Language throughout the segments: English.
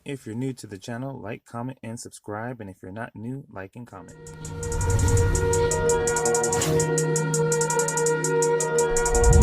If you're new to the channel, like, comment, and subscribe. And if you're not new, like and comment.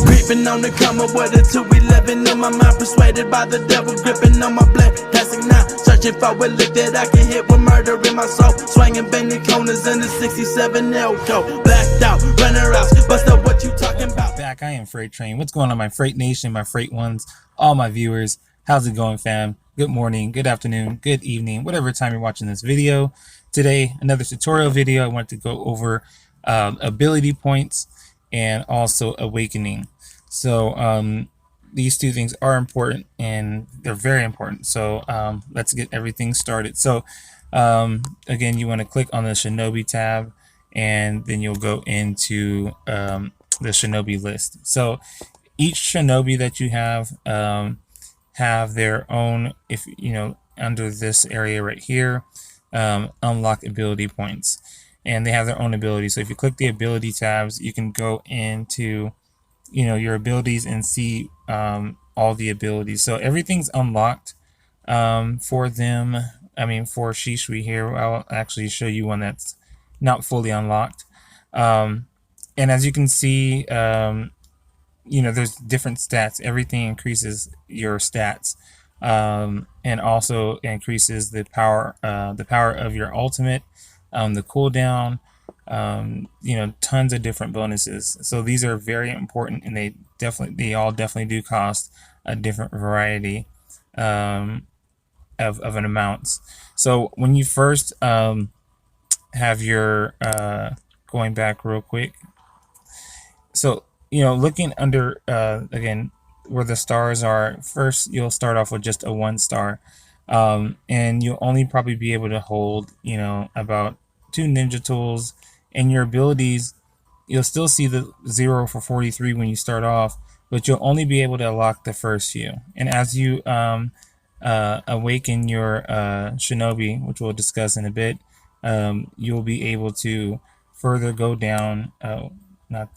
Creeping on the come up with a 211 in my mind, persuaded by the devil, gripping on my blade. Passing now, searching for a lick that I can hit with murder in my soul. Swinging bending corners in the 67 Elko. Blacked out, runner out, bust up what you talking about. Back, I am Freight Train. What's going on, my Freight Nation, my Freight Ones, all my viewers? How's it going, fam? Good morning, good afternoon, good evening, whatever time you're watching this video. Today, another tutorial video. I want to go over ability points and also awakening. So these two things are important, and they're very important. So let's get everything started. So again, you want to click on the Shinobi tab, and then you'll go into the Shinobi list. So each Shinobi that you have their own, if you know, under this area right here, unlock ability points, and they have their own abilities. So if you click the ability tabs, you can go into, you know, your abilities and see all the abilities. So everything's unlocked for them. I mean, for Shishui here, I'll actually show you one that's not fully unlocked. And as you can see, you know, there's different stats. Everything increases your stats, and also increases the power of your ultimate, the cooldown, you know, tons of different bonuses. So these are very important, and they all definitely do cost a different variety of an amounts. So when you first have your going back real quick, so you know, looking under again where the stars are, first you'll start off with just a 1 star, and you'll only probably be able to hold, you know, about 2 ninja tools. And your abilities, you'll still see the 0 for 43 when you start off, but you'll only be able to unlock the first few. And as you awaken your Shinobi, which we'll discuss in a bit, you'll be able to further go down. Not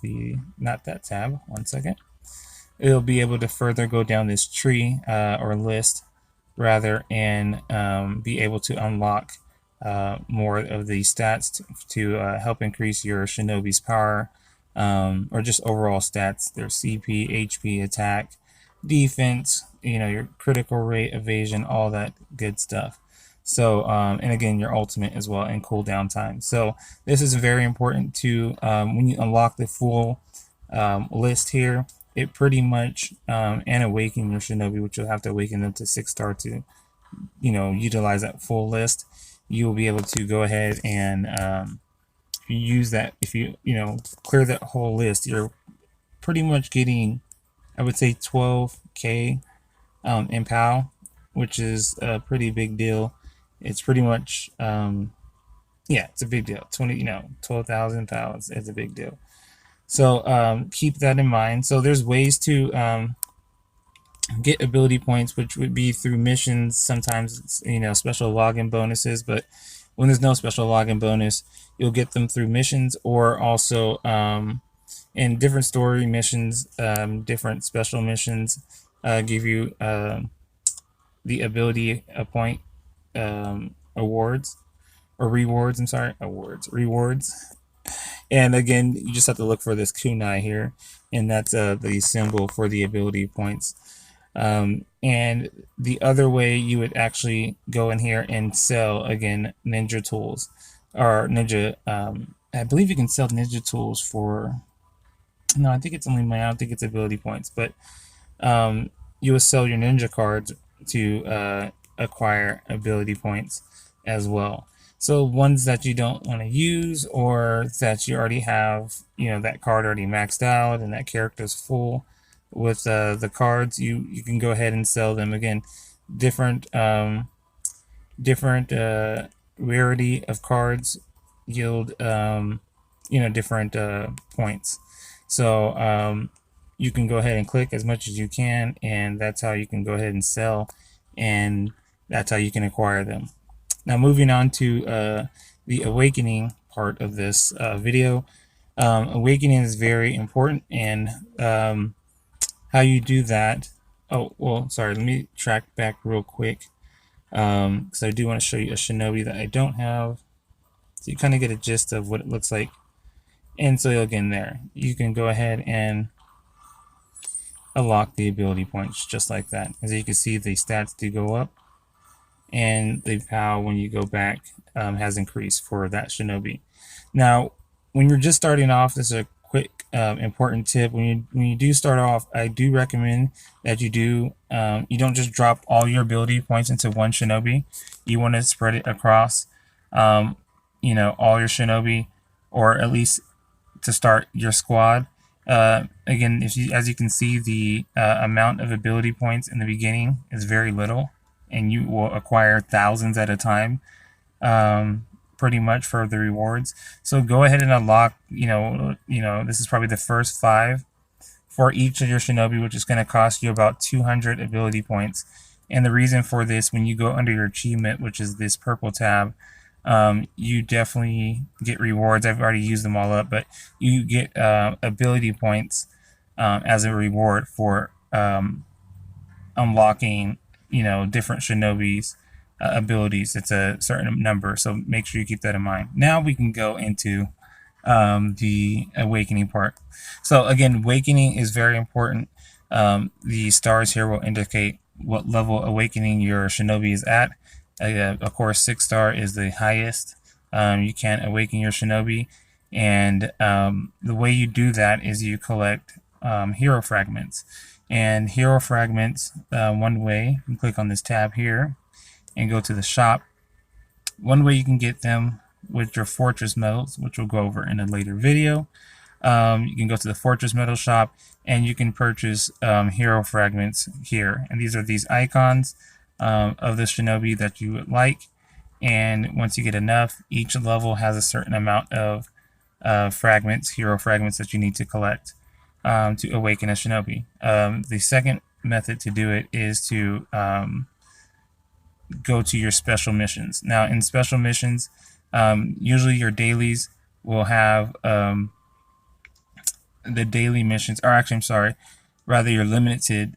that tab. 1 second. It'll be able to further go down this tree or list rather, and be able to unlock more of the stats to help increase your Shinobi's power, or just overall stats, their CP, HP, attack, defense, you know, your critical rate, evasion, all that good stuff. So and again, your ultimate as well, and cooldown time. So this is very important to when you unlock the full list here. It pretty much and awaken your Shinobi, which you'll have to awaken them to 6 star to, you know, utilize that full list. You'll be able to go ahead and use that. If you know, clear that whole list, you're pretty much getting, I would say, 12k in POW, which is a pretty big deal. It's pretty much yeah, it's a big deal. 12,000 pounds is a big deal. So keep that in mind. So there's ways to get ability points, which would be through missions. Sometimes it's, you know, special login bonuses, but when there's no special login bonus, you'll get them through missions, or also in different story missions, different special missions give you the ability point awards, or rewards. I'm sorry, rewards. And again, you just have to look for this kunai here, and that's the symbol for the ability points. And the other way you would actually go in here and sell, again, ninja tools, or ninja, I believe you can sell ninja tools for, no, I think it's only money, I don't think it's ability points, but you will sell your ninja cards to acquire ability points as well. So ones that you don't want to use, or that you already have, you know, that card already maxed out and that character's full with the cards, you can go ahead and sell them. Again, different rarity of cards yield you know, different points. So you can go ahead and click as much as you can, and that's how you can go ahead and sell, and that's how you can acquire them. Now moving on to the awakening part of this video. Awakening is very important, and how you do that. Oh, well, sorry, let me track back real quick. because I do want to show you a shinobi that I don't have, so you kind of get a gist of what it looks like. And so again, there you can go ahead and unlock the ability points just like that. As you can see, the stats do go up, and the POW when you go back has increased for that shinobi. Now, when you're just starting off, this is a quick important tip. When you do start off, I do recommend that you don't just drop all your ability points into one shinobi. You want to spread it across, all your shinobi, or at least to start your squad. Again, as you can see, the amount of ability points in the beginning is very little, and you will acquire thousands at a time, pretty much for the rewards. So go ahead and unlock. This is probably the first 5 for each of your shinobi, which is going to cost you about 200 ability points. And the reason for this, when you go under your achievement, which is this purple tab, you definitely get rewards. I've already used them all up, but you get ability points as a reward for unlocking, different shinobi's abilities. It's a certain number, so make sure you keep that in mind. Now we can go into the awakening part. So again, awakening is very important. The stars here will indicate what level awakening your shinobi is at. Of course, 6-star is the highest. You can awaken your shinobi, and the way you do that is you collect hero fragments. And hero fragments, one way, you click on this tab here and go to the shop. One way you can get them with your fortress medals, which we'll go over in a later video. You can go to the fortress medal shop and you can purchase hero fragments here. And these are these icons of the shinobi that you would like. And once you get enough, each level has a certain amount of fragments, hero fragments that you need to collect to awaken a shinobi. The second method to do it is to go to your special missions. Now, in special missions, usually your dailies will have the daily missions, or actually, I'm sorry, rather your limited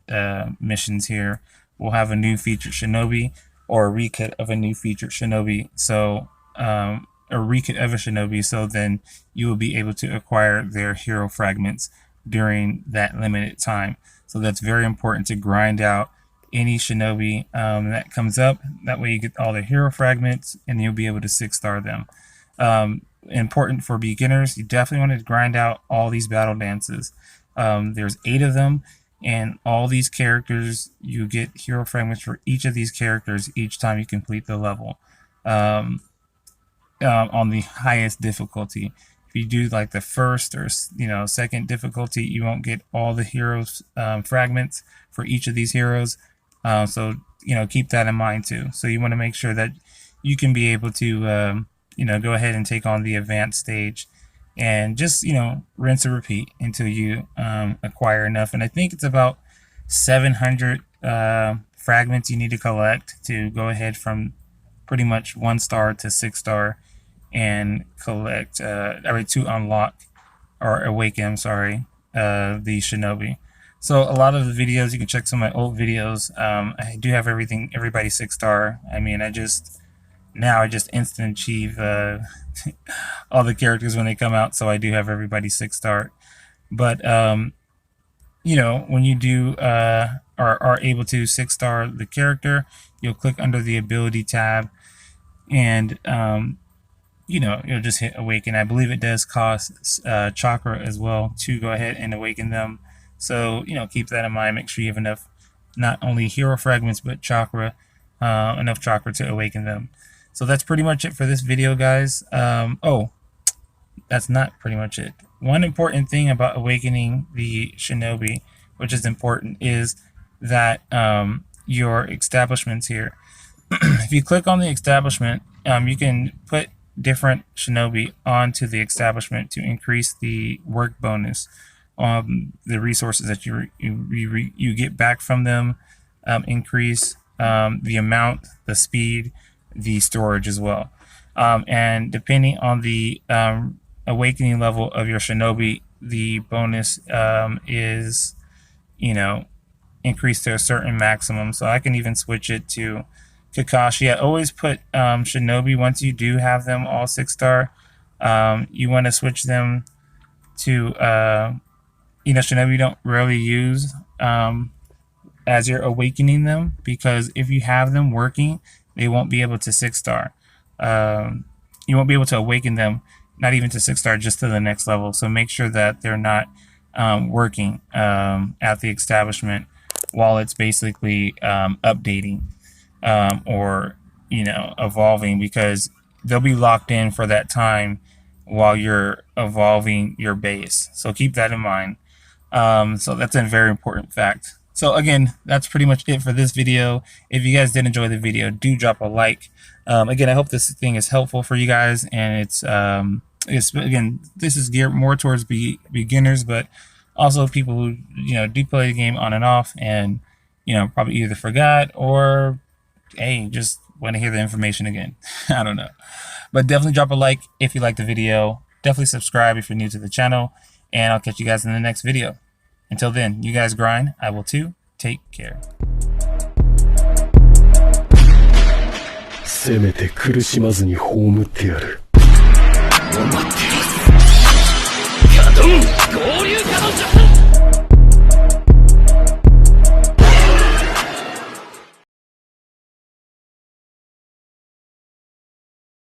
missions here will have a new featured shinobi or a recut of a new featured shinobi. So, a recut of a shinobi, so then you will be able to acquire their hero fragments during that limited time. So that's very important to grind out any shinobi that comes up. That way you get all the hero fragments and you'll be able to 6-star them. Important for beginners, you definitely want to grind out all these battle dances. There's 8 of them, and all these characters, you get hero fragments for each of these characters each time you complete the level. On the highest difficulty. If you do like the first or second difficulty, you won't get all the heroes fragments for each of these heroes. So keep that in mind too. So you want to make sure that you can be able to go ahead and take on the advanced stage, and just rinse and repeat until you acquire enough. And I think it's about 700 fragments you need to collect to go ahead from pretty much 1-star to 6-star and collect to unlock or awaken, I'm sorry, the shinobi. So a lot of the videos, you can check some of my old videos. I do have everybody 6-star. I mean, I just instant achieve all the characters when they come out, so I do have everybody 6-star. But when you do are able to 6-star the character, you'll click under the ability tab, and you'll just hit awaken. I believe it does cost chakra as well to go ahead and awaken them. So keep that in mind. Make sure you have enough, not only hero fragments, but chakra, enough chakra to awaken them. So that's pretty much it for this video, guys. That's not pretty much it. One important thing about awakening the shinobi, which is important, is that your establishments here. If you click on the establishment, you can put different shinobi onto the establishment to increase the work bonus, the resources that you get back from them, increase the amount, the speed, the storage as well. And depending on the awakening level of your shinobi, the bonus is increased to a certain maximum. So I can even switch it to Kakashi. I always put Shinobi once you do have them all 6-star. You want to switch them to Shinobi you don't really use as you're awakening them, because if you have them working, they won't be able to 6-star. You won't be able to awaken them, not even to 6-star, just to the next level. So make sure that they're not working at the establishment while it's basically updating or evolving, because they'll be locked in for that time while you're evolving your base. So keep that in mind. So that's a very important fact. So again, that's pretty much it for this video. If you guys did enjoy the video, do drop a like. Again, I hope this thing is helpful for you guys, and it's again, this is geared more towards beginners, but also people who do play the game on and off, and probably either forgot or hey, just want to hear the information again. I don't know. But definitely drop a like if you liked the video. Definitely subscribe if you're new to the channel. And I'll catch you guys in the next video. Until then, you guys grind. I will too. Take care. せめて苦しまずに葬ってやる。